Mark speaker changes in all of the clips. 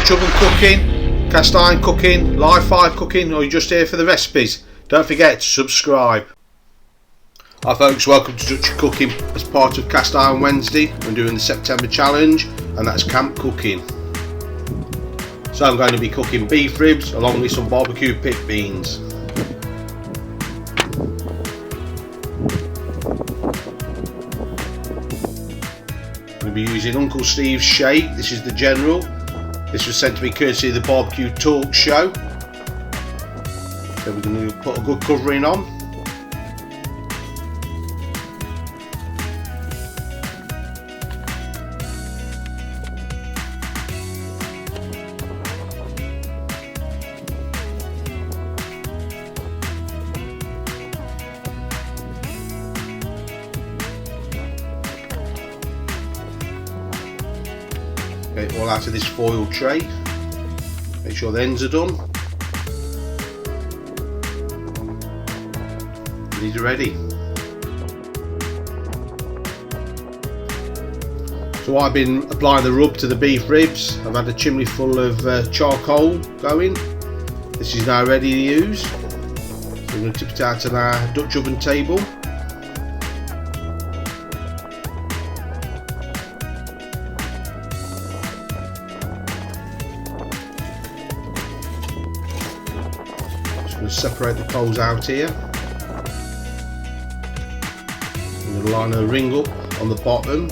Speaker 1: Dutch oven cooking, cast iron cooking, live fire cooking, or you're just here for the recipes, don't forget to subscribe. Hi folks, welcome to Dutchy Cooking. As part of Cast Iron Wednesday, I'm doing the September challenge, and that's camp cooking. So I'm going to be cooking beef ribs along with some BBQ Pit Beans. I'm going to be using Uncle Steve's shake. This is the General. This was sent to me courtesy of the BBQ Talk Show. So we're going to put a good covering on. Get it all out of this foil tray. Make sure the ends are done. These are ready. So I've been applying the rub to the beef ribs. I've had a chimney full of charcoal going. This is now ready to use. So we're going to tip it out on our Dutch oven table. Separate the coals out here. I'm going to line a ring up on the bottom.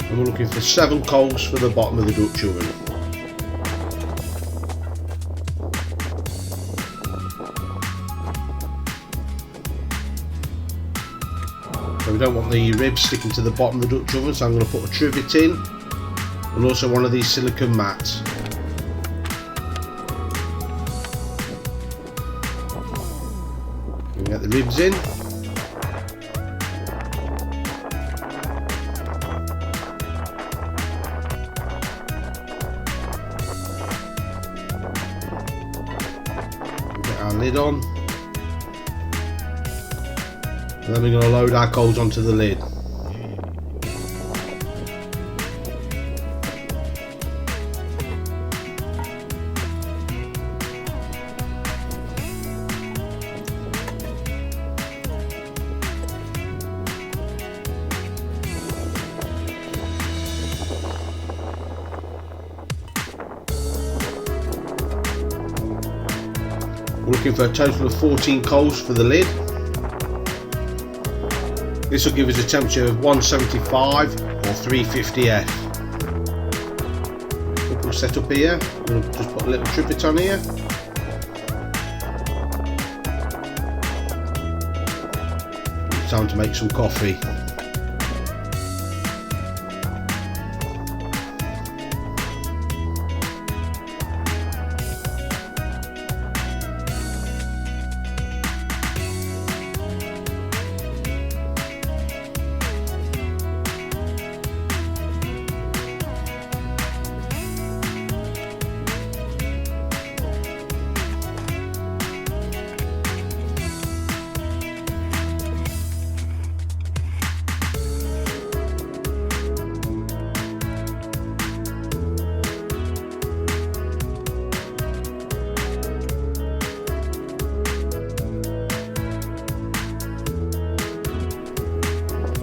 Speaker 1: And we're looking for 7 coals for the bottom of the Dutch oven. We don't want the ribs sticking to the bottom of the Dutch oven, so I'm going to put a trivet in and also one of these silicone mats. We get the ribs in. Get our lid on. And then we're going to load our coals onto the lid. We're looking for a total of 14 coals for the lid. This will give us a temperature of 175 or 350F. We'll set up here. We'll just put a little trivet on here. It's time to make some coffee.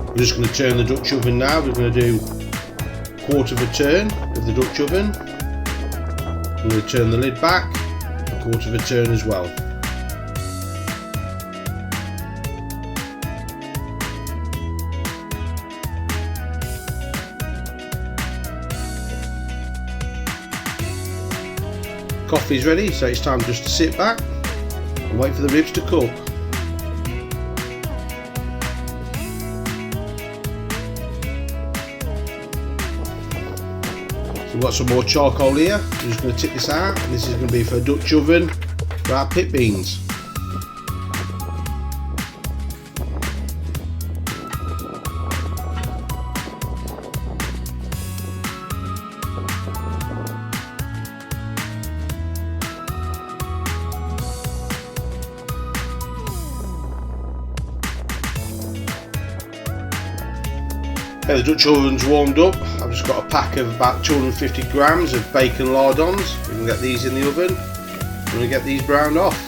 Speaker 1: We're just going to turn the Dutch oven now. We're going to do a quarter of a turn of the Dutch oven. We're going to turn the lid back a quarter of a turn as well. Coffee's ready, so it's time just to sit back and wait for the ribs to cook. We've got some more charcoal here. I'm just going to tip this out. This is going to be for a Dutch oven for our pit beans. The Dutch oven's warmed up. I've just got a pack of about 250 grams of Bacon Lardons. We can get these in the oven. I'm going to get these browned off.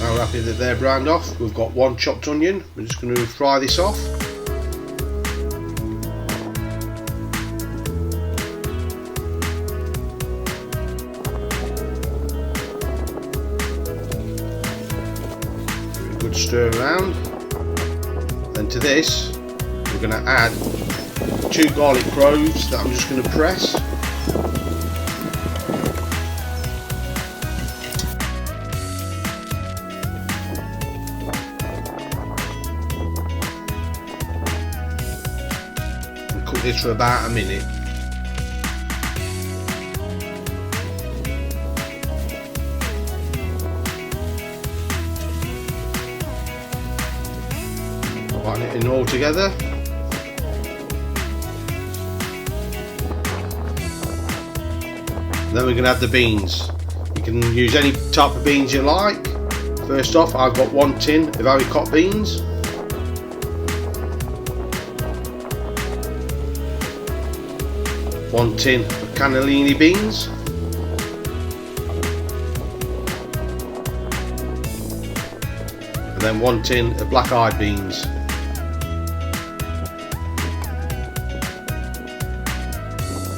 Speaker 1: Now we're happy that they're browned off. We've got one chopped onion. We're just going to fry this off. Good stir around. Then to this, we're going to add 2 garlic cloves that I'm just going to press. Cook this for about a minute. Putting it in all together. Then we're going to add the beans. You can use any type of beans you like. First off, I've got 1 tin of Haricot beans. 1 tin of Cannellini beans, and then 1 tin of black-eyed beans.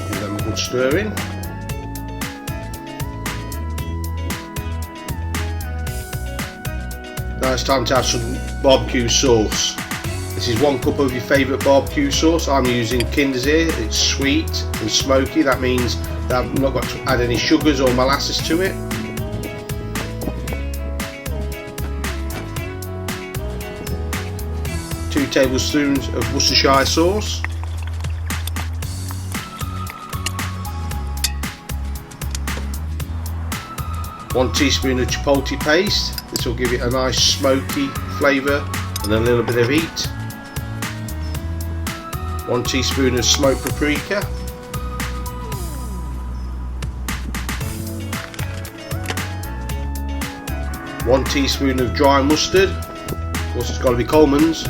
Speaker 1: Give them a good stir in. Now it's time to add some barbecue sauce. This is 1 cup of your favourite barbecue sauce. I'm using Kinder's here. It's sweet and smoky. That means that I've not got to add any sugars or molasses to it. Two tablespoons of Worcestershire sauce. One teaspoon of Chipotle Paste. This will give it a nice smoky flavour and a little bit of heat. 1 teaspoon of smoked paprika. 1 teaspoon of dry mustard. Of course, it's got to be Coleman's.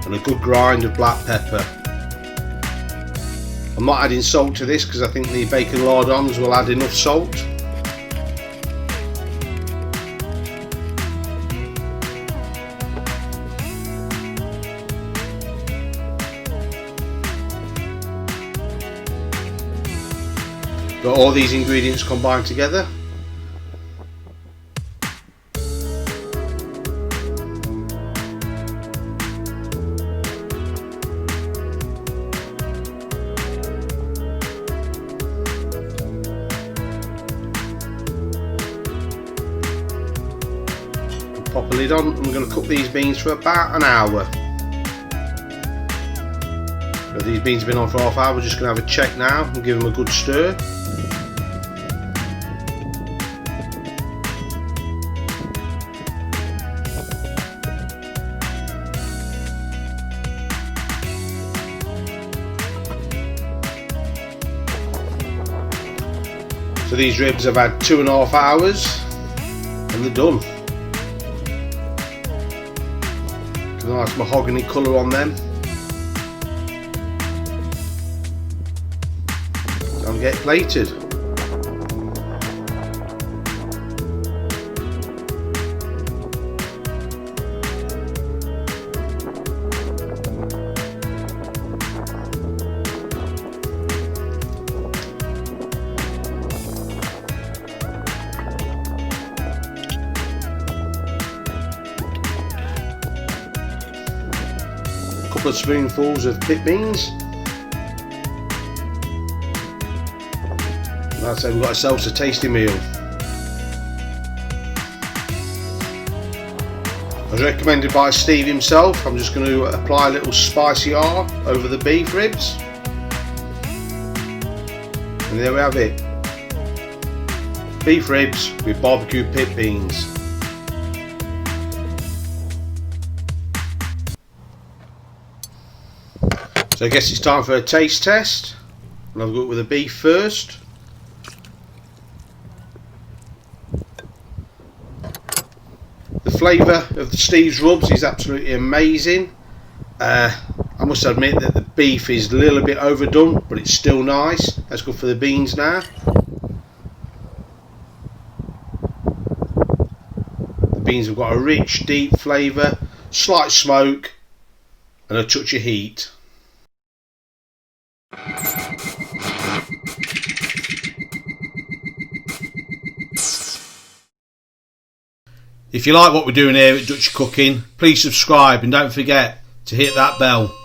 Speaker 1: And a good grind of black pepper. I'm not adding salt to this because I think the Bacon Lardons will add enough salt. Got all these ingredients combined together. Pop a lid on. I'm going to cook these beans for about an hour. So these beans have been on for half an hour. We're just going to have a check now and give them a good stir. So these ribs have had 2.5 hours and they're done. Got a nice mahogany colour on them. Time to get plated. Couple of spoonfuls of pit beans. That's it, we've got ourselves a tasty meal. As recommended by Steve himself, I'm just going to apply a little spicy R over the beef ribs. And there we have it. Beef ribs with barbecue pit beans. So I guess it's time for a taste test. I'll go with the beef first. The flavour of the Steve's rubs is absolutely amazing. I must admit that the beef is a little bit overdone, but it's still nice. Let's go for the beans now. The beans have got a rich, deep flavour, slight smoke, and a touch of heat. If you like what we're doing here at Dutchy Cooking, please subscribe and don't forget to hit that bell.